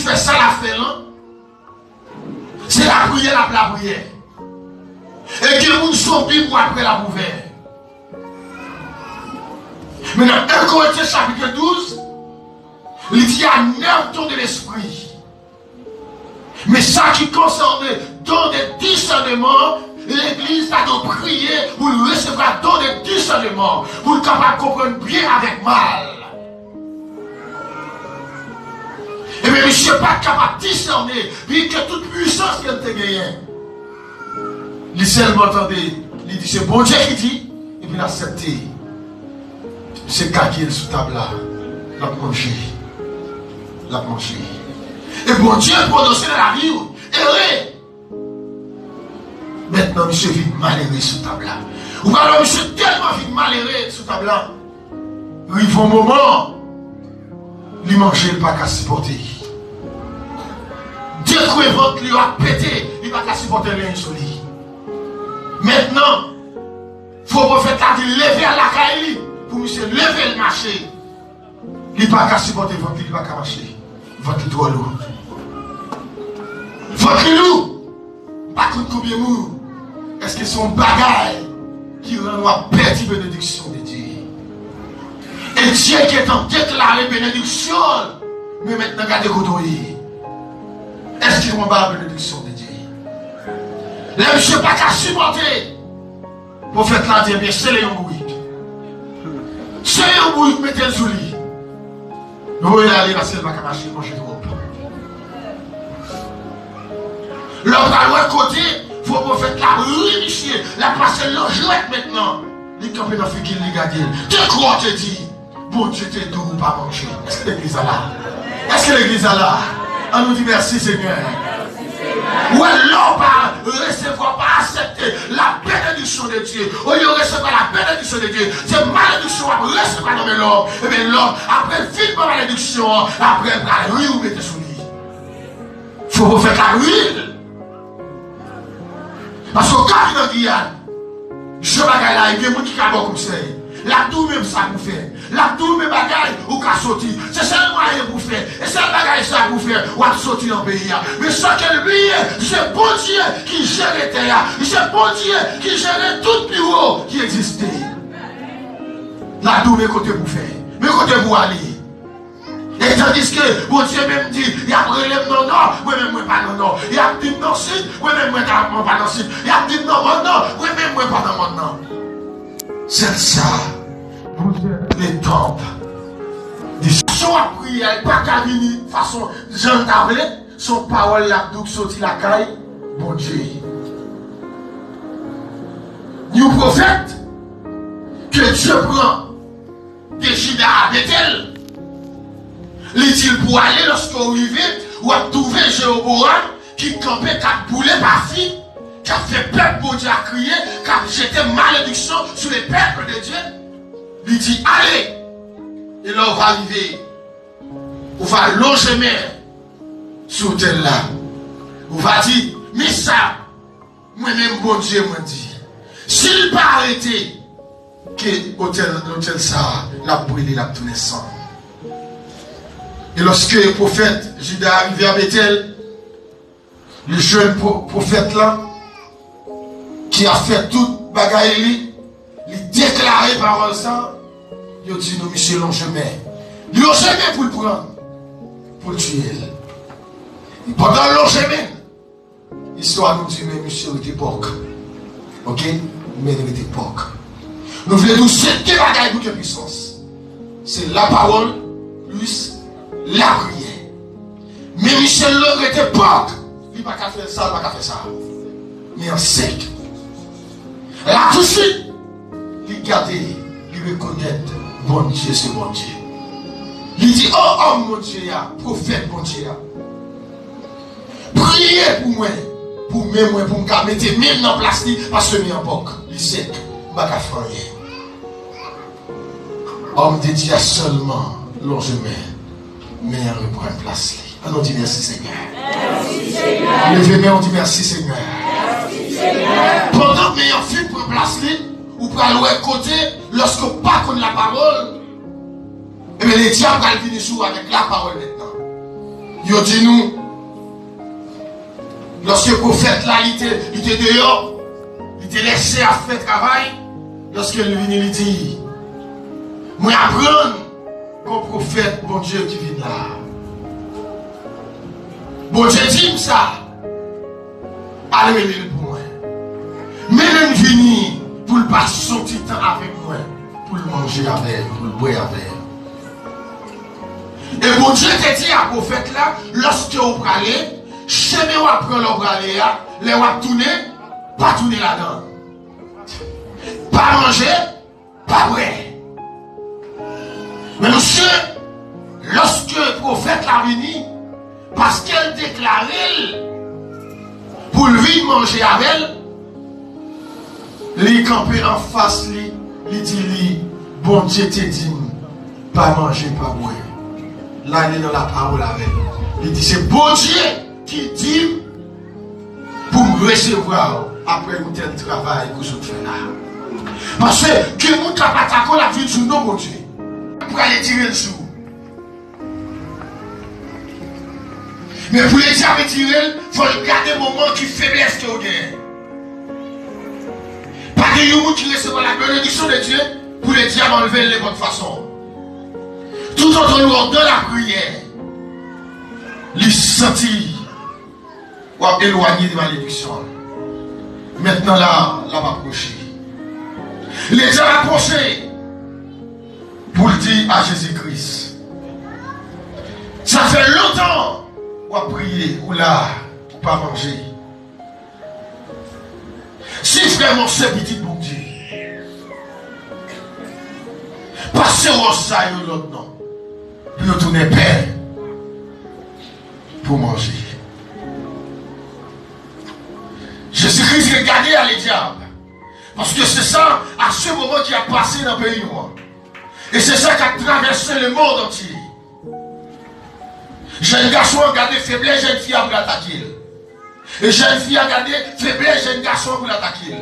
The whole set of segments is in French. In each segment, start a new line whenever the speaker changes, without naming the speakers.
fait ça la fait là. C'est la prière, la prière. Et que vous sont pour après la prière. Maintenant, 1 Corinthiens chapitre 12, il dit à 9 dons de l'esprit. Mais ça qui concerne dons de discernement, l'église a de prier pour recevoir don de discernement, pour être capable de comprendre bien avec mal. Et bien, monsieur n'est pas capable de discerner, puis que toute puissance qu'il a gagnée. Il seulement entendait, il dit c'est bon Dieu qui dit, et puis il a accepté. C'est caquer sous table là, l'a manger. L'a manger. Et bon Dieu prononcé dans la vie, erré. Maintenant, monsieur vit malheureux sous table là. Ou alors, monsieur tellement vit malheureux sous table là. Il faut un moment, lui manger, il pas qu'à supporter. Dieu trouve votre lui a pété, il pas qu'à supporter rien sur lui. Maintenant, il faut le prophète là dit lever à la caille pour monsieur lever le marché. Il pas qu'à supporter votre, il pas qu'à marcher. Votre trop lourd. Votre lourd, pas combien mou. Est-ce que son bagage qui rend perdre la bénédiction de Dieu? Et Dieu qui est en déclaré bénédiction, mais maintenant regardez côté. Est-ce qu'il rend pas la bénédiction de Dieu? Là, je ne sais pas qu'à supporter. Le prophète l'a dit, bien, c'est les bruit. C'est les bruit, mettez-le sous lit. Vous voyez aller parce qu'il ne va pas marcher, manger trop. L'autre à l'autre côté, il faut le prophète la réinitier, la passer l'enjouette maintenant. Les campés dans le fait qu'il les garde. Tu crois, te dit, bon Dieu t'es doux ou pas manger. Est-ce que l'église a là? Est-ce que l'église a là? On nous dit merci Seigneur. Ou alors pas recevoir, pas accepter la bénédiction de Dieu. Au lieu de recevoir la bénédiction de Dieu, c'est malédiction à recevoir dans l'homme. Et bien l'homme, après film par malédiction, après la ruine, vous mettez sous lui. Il faut vous faire la ruine. Parce que quand il est dans Guyane, je bagaille là, il y a des gens qui ont comme ça. La tout même ça pour faire. La tout même bagaille ou qu'à sortir. C'est seulement rien pour faire. Et c'est le bagaille ça pour faire. Ou à sortir dans le pays. Mais ce qu'elle brille, c'est bon Dieu qui gère les terres. C'est bon Dieu qui gère tout bureau qui existait. La tout même côté pour faire. Mais côté pour aller. Et tandis que bon Dieu même dit, il y a relève non, moi-même, moi pas non. Il y a dit non, si, moi-même, moi pas non, si. Il y a dit non, moi-même, moi pas non. C'est ça, les temples. Des choses à prier, pas qu'à venir, façon, Jean David, son parole là, d'où sorti la caille, bon Dieu. Nous prophètes, que Dieu prend des Judas à Bethel. L'est-il pour aller lorsque vous arrivez, ou à trouver Jéroboam qui campait 4 boulets par fille, qui a fait peuple pour Dieu à crier, qui a jeté malédiction sur les peuples de Dieu. Il dit allez, et là on va arriver, on va loger mer sur terre là. On va dire, mais ça, moi-même bon Dieu m'a dit, s'il pas arrêté, que l'hôtel ça, la brûlé, la tourné sang. Et lorsque le prophète Judas est arrivé à Bethel, le jeune prophète là, qui a fait toute bagaille, il déclaré parole ça, il a dit nous, monsieur, l'enchemin. Il a jamais pour le prendre, pour le tuer. Et pendant l'enchemin, l'histoire nous dit, mais monsieur, il était porc. Ok? Mais il était porc. Nous voulons nous jeter bagaille pour quelle puissance. C'est la parole plus la prière. Mais Michel Logre était porc. Il n'a pas qu'à faire ça, il n'a pas qu'à faire ça. Mais en sec. Là tout de suite, il regardait, il reconnaît, bon Dieu, c'est bon Dieu. Il dit, oh homme mon Dieu, prophète mon Dieu. Priez pour moi, pour me mettre même dans la place, parce que je suis en porc. Il est sec, il n'a pas qu'à faire rien. Homme de Dieu seulement, longement. Mais on reprend une place. On dit merci Seigneur. Merci Seigneur. Levez-moi, on dit merci Seigneur. Merci Seigneur. Pendant que on fait pour place, ou pour aller à côté, lorsque on ne pas connaît la parole, et bien les diables vont venir sur avec la parole maintenant. Yo dit nous, lorsque le prophète là, il était dehors, il était laissé à faire travail, lorsque il vient, il dit, moi apprendre comme prophète, bon Dieu qui vient là. Bon Dieu dit ça, allez pour moi. Mais même venir pour le passer son petit temps avec moi, pour le manger avec, pour le boire avec. Et bon Dieu te dit à prophète là, lorsque vous parlez, chemin ou après le parler, les ou tourner, pas tourner là-dedans. Pas manger, pas boire. Mais monsieur, lorsque le prophète l'a venu, parce qu'elle déclarait pour le venir manger avec elle, il campé en face, il dit, bon Dieu te dit, pas manger, pas boire. Là, il est dans la parole avec elle. Il dit, c'est bon Dieu qui dit pour me recevoir après un tel travail que je fais là. Parce que mon tapataco la vie sur nos bon Dieu. Pour aller tirer le sou. Mais pour les dire tirer, il faut garder le moment qui faiblesse que vous avez. Pas de vous qui recevez la bénédiction de Dieu pour les diables enlever de bonne façon. Tout entre nous dans la prière, les sentir ou éloigner de malédiction. Maintenant là, va approcher. Les gens approchés pour le dire à Jésus-Christ. Ça fait longtemps ou à prier ou là, ou pas manger. Si vraiment c'est petit bon Dieu, passez au ça et l'autre non. Puis vous tournez père pour manger. Jésus-Christ regardait à les diables. Parce que c'est ça, à ce moment qui a passé dans le pays noir. Et c'est ça qui a traversé le monde entier. Jeune garçon a regardé faiblesse, jeune fille a voulu l'attaquer. Et jeune fille a regardé faiblesse, jeune garçon a voulu l'attaquer.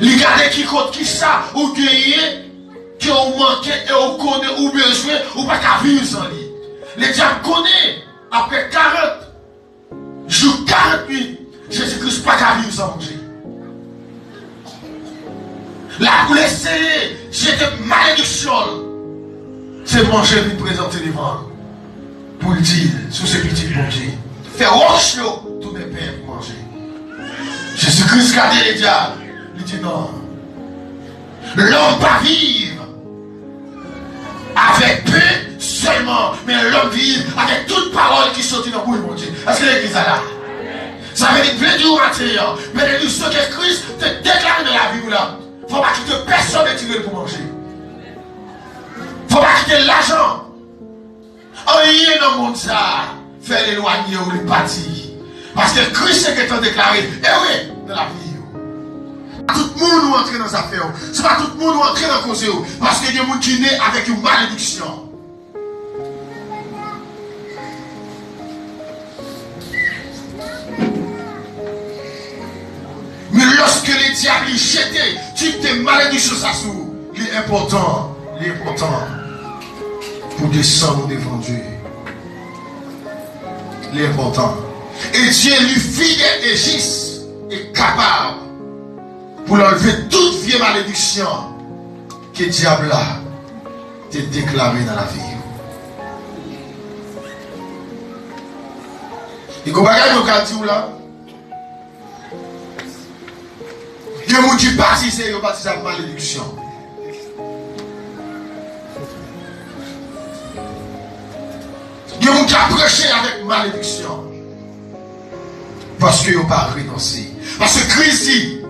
Il regarde qui compte qui ça, ou gagné, qui ont manqué, et on connaît, ou besoin, ou pas qu'à vivre sans lui. Les diables connaissent, après 40 jours, 40 nuits, Jésus-Christ pas qu'à vivre sans manger. Là, pour l'essayer, j'étais malédiction. C'est manger et présenter devant. Pour le dire, sous ces petits manger. Faire roche, tous mes pères pour manger. Jésus-Christ regardait les diables. Il dit non. L'homme pas vivre avec peu seulement, mais l'homme vivre avec toute parole qui sortit dans le bouche de Dieu. Est-ce que l'église est là? Ça veut dire plein du matin, mais ce que Christ te déclare dans la vie là. Il ne faut pas quitter personne de tirer pour manger. Il ne faut pas quitter l'argent. Rien dans le monde ça, faire l'éloigner ou les partir. Parce que Christ est qui t'a déclaré, eh oui, dans la vie. Tout le monde entre dans les affaires. Ce n'est pas tout le monde entre dans la cause. Parce qu'il y a des gens qui naissent avec une malédiction. Mais lorsque les diables jetaient toutes tes malédictions ça sous, l'important pour descendre devant Dieu. L'important. Et Dieu lui fidèle et juste est capable pour enlever toute vieille malédiction que le diable a déclaré dans la vie. Et comment est-ce que là? Il y a des gens qui passent, c'est la malédiction. Il y a des gens qui approchent avec malédiction. Parce qu'ils n'ont pas renoncé. Parce que Christ dit,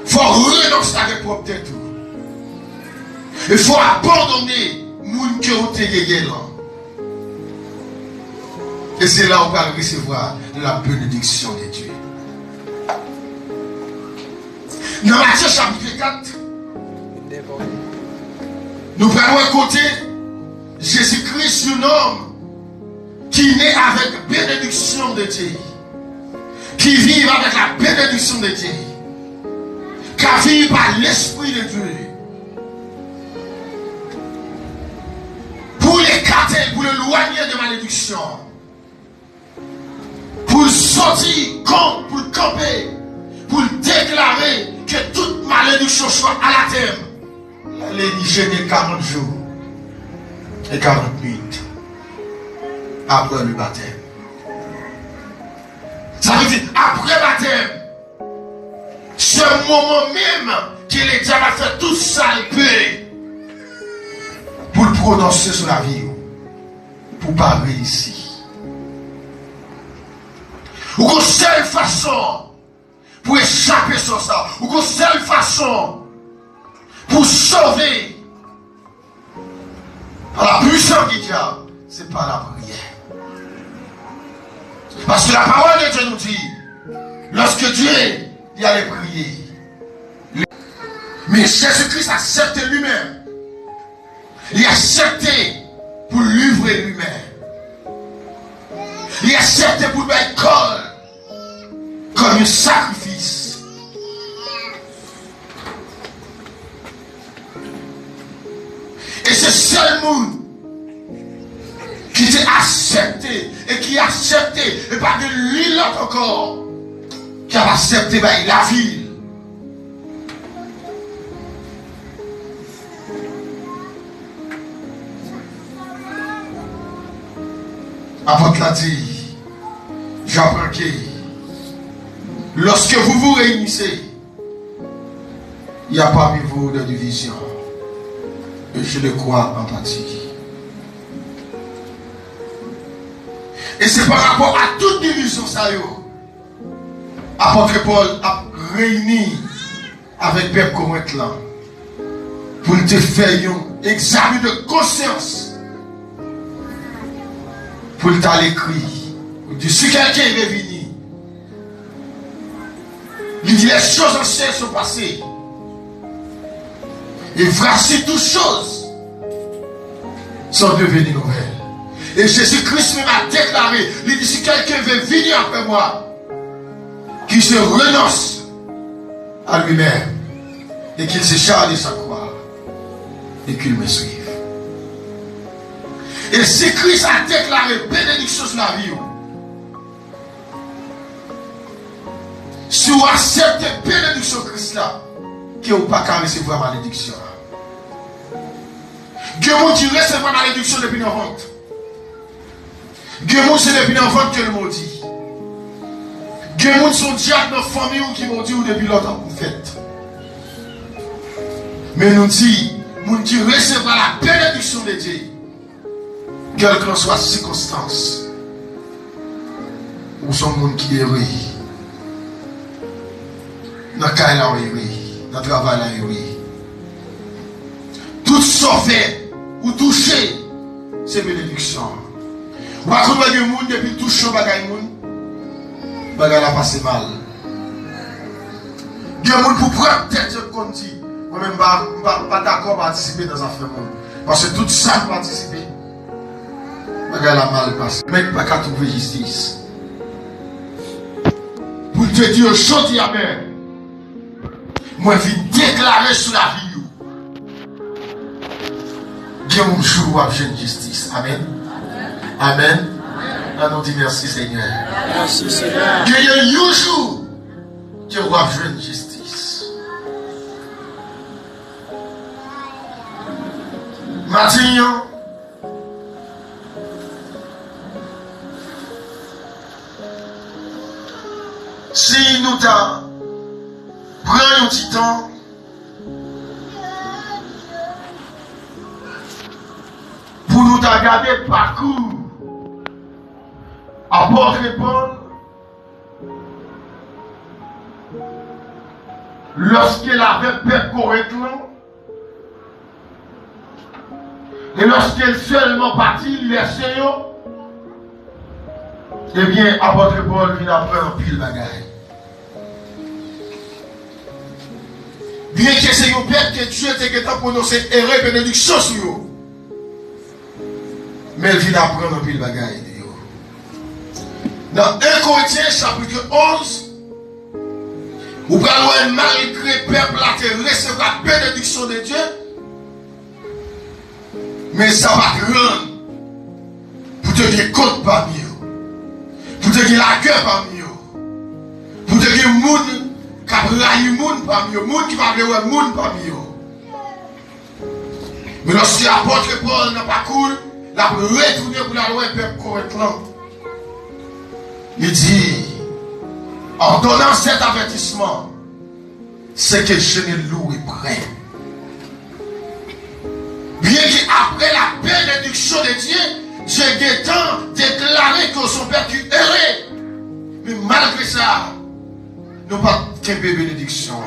il faut renoncer avec propre tête. Il faut abandonner les gens qui ont été là. Et c'est là où on va recevoir la bénédiction de Dieu. Dans Matthieu chapitre 4, nous prenons côté Jésus-Christ, un homme qui naît avec bénédiction de Dieu, qui vit avec la bénédiction de Dieu, qui vit par l'Esprit de Dieu. Pour l'écarter éloigner de malédiction. Pour sortir contre, pour camper, pour déclarer que toute malédiction soit anathème. Elle est jeûner 40 jours et 40 minutes après le baptême. Ça veut dire après le baptême, ce moment même que le diable a fait tout ça il peut pour le prononcer sur la vie, pour pas réussir. Ou qu'une seule façon pour échapper sur ça, ou qu'une seule façon pour sauver par la puissance du diable, c'est par la prière. Parce que la parole de Dieu nous dit, lorsque Dieu il allait prier, mais Jésus-Christ a accepté lui-même. Il a accepté pour livrer lui-même. Il a accepté pour mettre corps comme un sacrifice. Et c'est seul monde qui t'a accepté et qui a accepté, et pas de lui l'autre encore, qui a accepté la ville. Apôtre l'a dit, j'apprends que lorsque vous vous réunissez, il n'y a pas parmi vous de division. Et je le crois en partie. Et c'est par rapport à toute division, ça y est. Apôtre Paul a réuni avec Père Corinthe là pour te faire un examen de conscience. Pour t'aller écrit. Pour dire si quelqu'un est venu, il dit les choses anciennes sont passées. Et voici toutes choses sont devenues nouvelles. Et Jésus-Christ même a déclaré, il dit si quelqu'un veut venir après moi, qu'il se renonce à lui-même et qu'il se charge de sa croix et qu'il me suive. Et si Christ a déclaré bénédiction sur la vie, si vous acceptez bénédiction Christ là, qui n'ont pas qu'à recevoir malédiction. Dieu m'a dit recevoir malédiction depuis l'enfant. Dieu m'a dit depuis l'enfant que le m'a dit. Dieu m'a dit son diable dans la famille qui m'a dit depuis longtemps pour fête. Mais nous dit recevoir la bénédiction de Dieu. Quelle que soit la circonstance, ou son monde qui est oui, dans le cas là, oui, dans le travail là, oui. Tout sauvé ou touché, c'est bénédiction. Ou pas qu'on voit du monde depuis touché au bagage monde, bagage a passé mal. Dieu monde pour prendre tête comme dit, moi-même pas d'accord participer dans un affaire monde, parce que tout ça participer. Regarde la mal passé. Mais pas qu'à trouver justice. Pour te dire chose et amen. Moi, je vais déclarer sur la vie. Dieu mon jour où j'ai justice. Amen. Amen. Nous dit merci Seigneur. Merci Seigneur. Dieu y a un jour que vous avez justice. Matignon. Si nous prenons un petit temps pour nous regarder le parcours apôtre Paul lorsqu'il avait Père Corinthe et lorsqu'il seulement parti, il est Seigneur. Eh bien, apôtre Paul vient apprendre un pile bagaille. Bien que c'est un père que Dieu était prononcé erreur et bénédiction sur vous. Mais il vient apprendre un pile bagaille. Dans 1 Corinthiens chapitre 11, vous parlez malgré le peuple a recevoir la bénédiction de Dieu, mais ça va rendre pour te dire compte parmi eux, pour te dire la gueule parmi eux, pour te dire moun qui a raillé moun parmi eux, moun qui va voir moun parmi eux. Mais lorsque l'apôtre Paul n'a pas cool, la retourné pour la loi peuple correctement. Il dit, en donnant cet avertissement, c'est que je ne loup est prêt. Bien qu'après la bénédiction de Dieu, j'ai déclaré que son père tu errais. Mais malgré ça, nous n'avons pas qu'une bénédiction.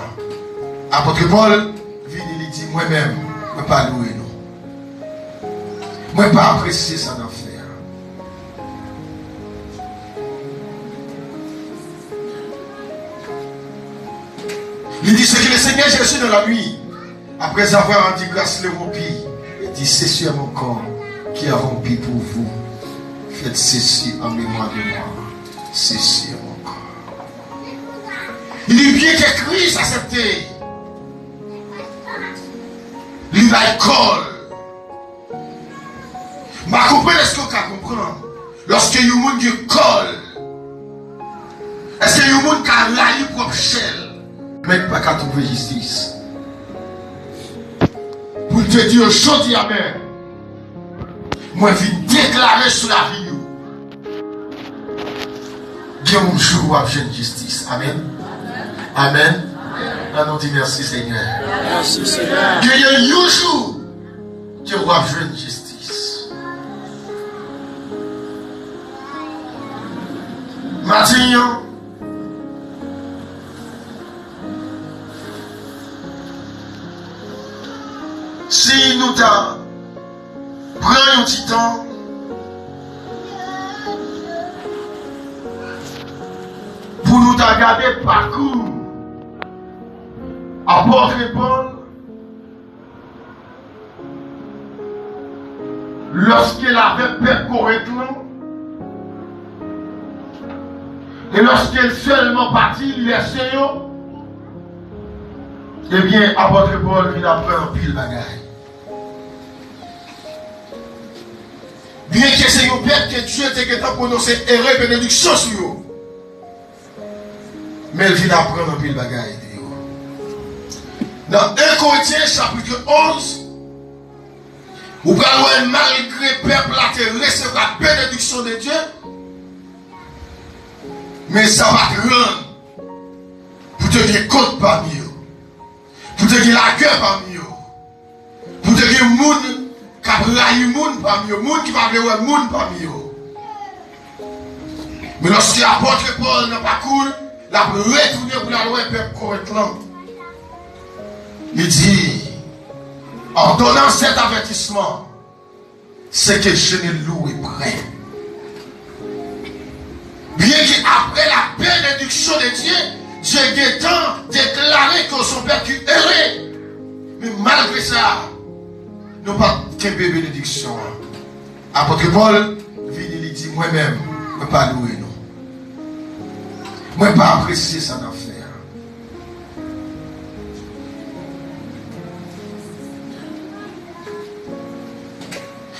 Apôtre Paul, il dit, moi-même, je ne peux pas louer nous. Je ne peux pas apprécier ça d'en faire. Il dit, c'est que le Seigneur Jésus dans la nuit, après avoir rendu grâce le rompi, il dit, c'est sur mon corps qui a rompi pour vous. Faites ceci en mémoire de moi. C'est sur mon corps. Il dit bien que Christ accepté. Il va école. Ma comprenez est-ce qu'on peut comprendre? Lorsque il y a un monde qui colle, est-ce qu'il y a un monde qui a laillé propre chelle? Mais pas qu'à trouver justice. Pour te dire, je dis amen. Moi, je viens déclarer sur la vie. Dieu mon jour où j'ai justice. Amen. Amen. Là, nous disons merci Seigneur.
Merci Seigneur.
Dieu, il y a un jour, Dieu va jouer justice. Maintenant, si nous prenons un petit temps pour nous regarder le parcours apôtre Paul, lorsqu'il avait fait correctement et lorsqu'il seulement parti, il est sérieux, eh bien, apôtre Paul, il a pris un pile bagaille. Bien que c'est une perte que Dieu était prononcé erreur et bénédiction sur vous. Mais il vient apprendre un pile bagaille. Dans 1 Corinthiens chapitre 11, vous parlez malgré le peuple a reçu la bénédiction de Dieu, mais ça va te rendre pour te dire compte parmi eux, pour te dire la gueule parmi eux, pour te dire moun qui a raillé moun parmi eux, moun qui va voir moun parmi eux. Mais lorsque l'apôtre Paul n'a pas cool, la retourné pour la loi peuple correctement. Il dit, en donnant cet avertissement, c'est que je ne loup est prêt. Bien qu'après la bénédiction de Dieu, j'ai déclaré que son père tu errais. Mais malgré ça, nous n'avons pas qu'une bénédiction. Apôtre Paul, il dit, moi-même, je ne peux pas louer nous. Je ne peux pas apprécier ça d'en faire.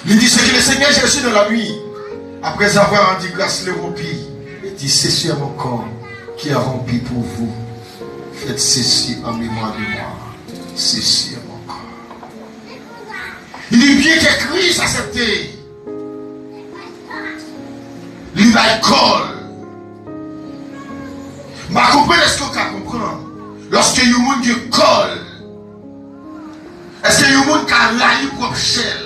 Il dit, c'est que le Seigneur Jésus dans la nuit, après avoir rendu grâce le rompi, il dit, c'est sur mon corps qui a rompi pour vous. Faites ceci en mémoire de moi. C'est sur mon corps. Il dit bien que Christ accepté. Il va école. Ma comprenez est-ce qu'on peut comprendre? Lorsque il y a un monde qui colle, est-ce qu'il y a un monde qui a laillé propre chelle?